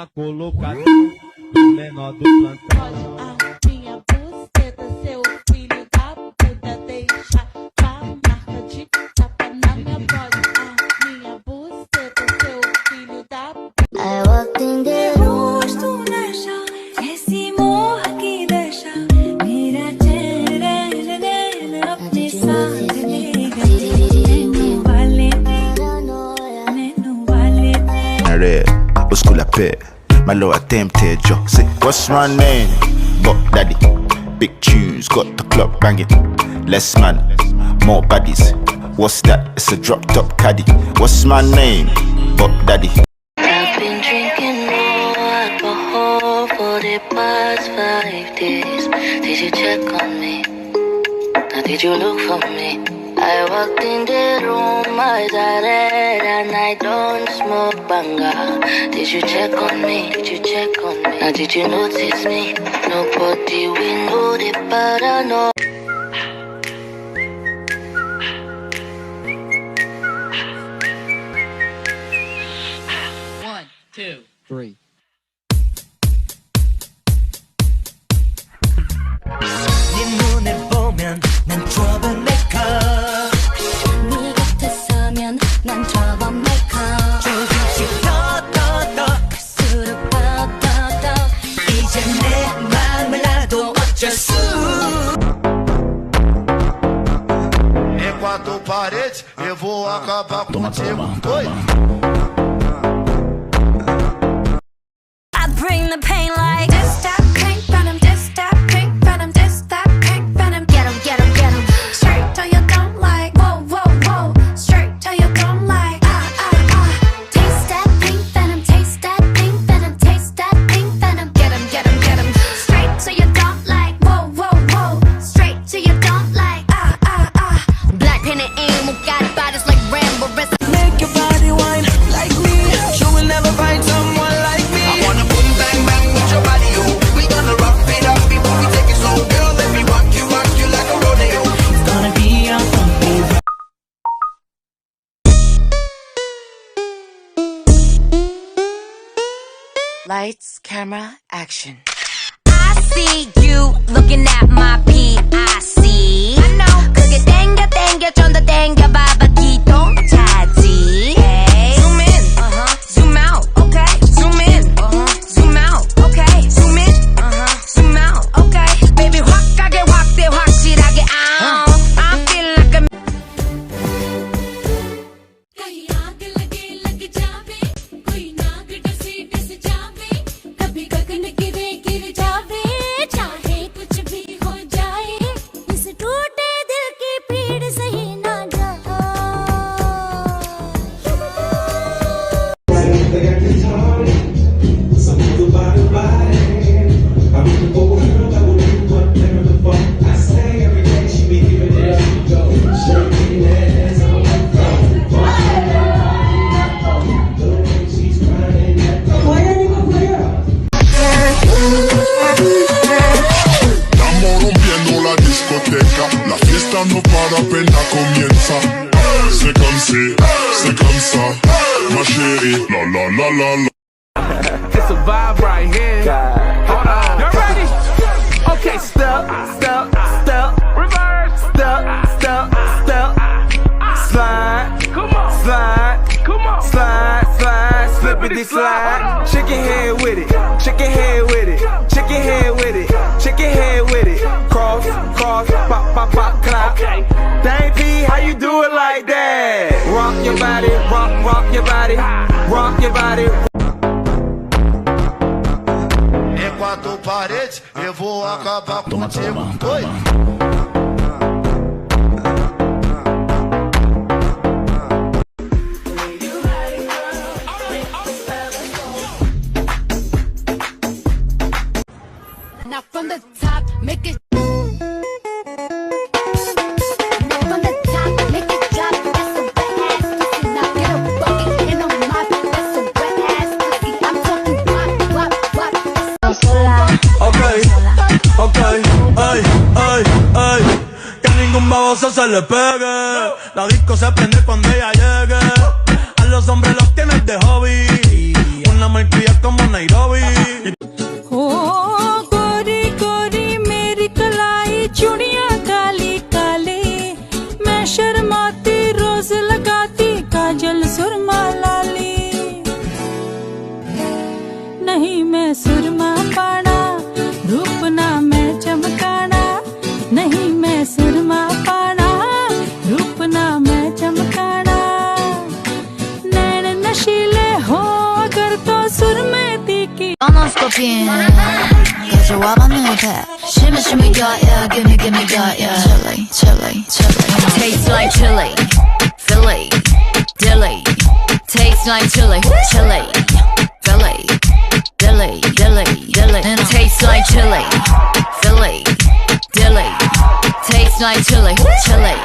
uma colocada do menor do plantão. A minha buceta, seu filho da puta, deixa a marca de tapa na minha bode. A minha buceta, seu filho da puta. I walked in the room. rosto nessa, esse morro que deixa. Mira, अपने साथ ले गए nano वाले Red, busco la paix, my low tempted yo. Say, what's my name? Buck Daddy. Big tunes, got the club banging. Less man, more baddies. What's that? It's a drop top caddy. What's my name? Buck Daddy. I've been drinking more alcohol for the past 5 days. Did you check on me? Now did you look for me? I walked in the room, eyes are red, and I don't smoke banga. Did you check on me? Did you check on me? Now did you notice me? Nobody will know the paranoia. One, two, three. 네 눈을 보면 난 troublemaker. 네 곁에 서면 난 troublemaker. 조금씩 더 갈수록 더 이제 내 맘을 알아도 어쩔 수. Em 4 paredes, eu vou acabar contigo. Oi. I bring the pain like this that pink venom, this that pink venom, this that pink venom. Get 'em, straight till you don't like. Whoa, straight till you don't like. taste that pink venom, taste that pink venom, taste that pink venom. Get 'em, straight till you don't like. Whoa, straight till you don't like. Black pen and aim, who got bodies like Rambo. Make your body wine like me. You will never find someone like me. I wanna boom bang bang with your body, oh. We gonna rock it up before we take it slow. Girl, let me rock you like a rodeo. It's gonna be a funky ride. Lights, camera, action. I see you looking at my PIC. I know. 그게 땡겨 좀 더 땡겨봐봐 기동 타지. Zoom in, zoom out, okay. Zoom in, zoom out, okay. Zoom in, zoom out, okay. Baby 확하게 확대 확실하게 I'm feeling like a. कहीं आग लग जावे, कोई नाग डस जावे, कभी गगन गिर जावे, चाहे कुछ भी हो जाए, इस टूटे दिल की पीड़ सही ना जाए. Estamos rompiendo la discoteca, la fiesta no para apenas comienza. C'est comme ça, ma chérie, la la la la la. It's a vibe right here. Hold on. You ready? Okay, step, reverse, step, slide, come on, slide, slippity slide. Chicken head with it, chicken head with it, chicken head with it, chicken head with it. Cross, pop, clap. Dang P, how you do it like that? Rock your body, rock your body, rock your body. Em 4 paredes, eu vou acabar contigo. Oi. Now from the top, make it. From the top, make it drop. That's a wet ass pussy. Now get a bucket and a mop. That's a wet ass pussy. I'm talking wop. Okay, ay. Que ningún baboso se le pegue. La disco se prende cuando ella llegue. A los hombres los tienes de hobby. Una marquilla como Nairobi. scorpion 가져와봐 누가 shimmy shimmy yeah yeah gimme gimme yeah yeah chili chili chili Tastes like chili, Philly, dilly. Tastes like chili, chili, Philly, dilly, dilly, dilly. Tastes like chili, Philly, dilly. Tastes like chili, chili.